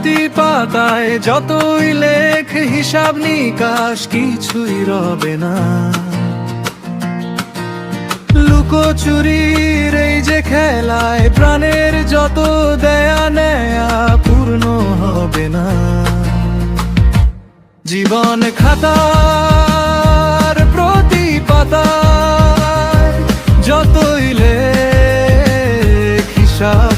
প্রতি পাতায় যতই লেখ হিসাব নিকাশ কিছুই রবে না। লুকোচুরির এই যে খেলায় প্রাণের যত দেয়া নেয়া পূর্ণ হবে না। জীবন খাতার প্রতি পাতায় যতই লেখ হিসাব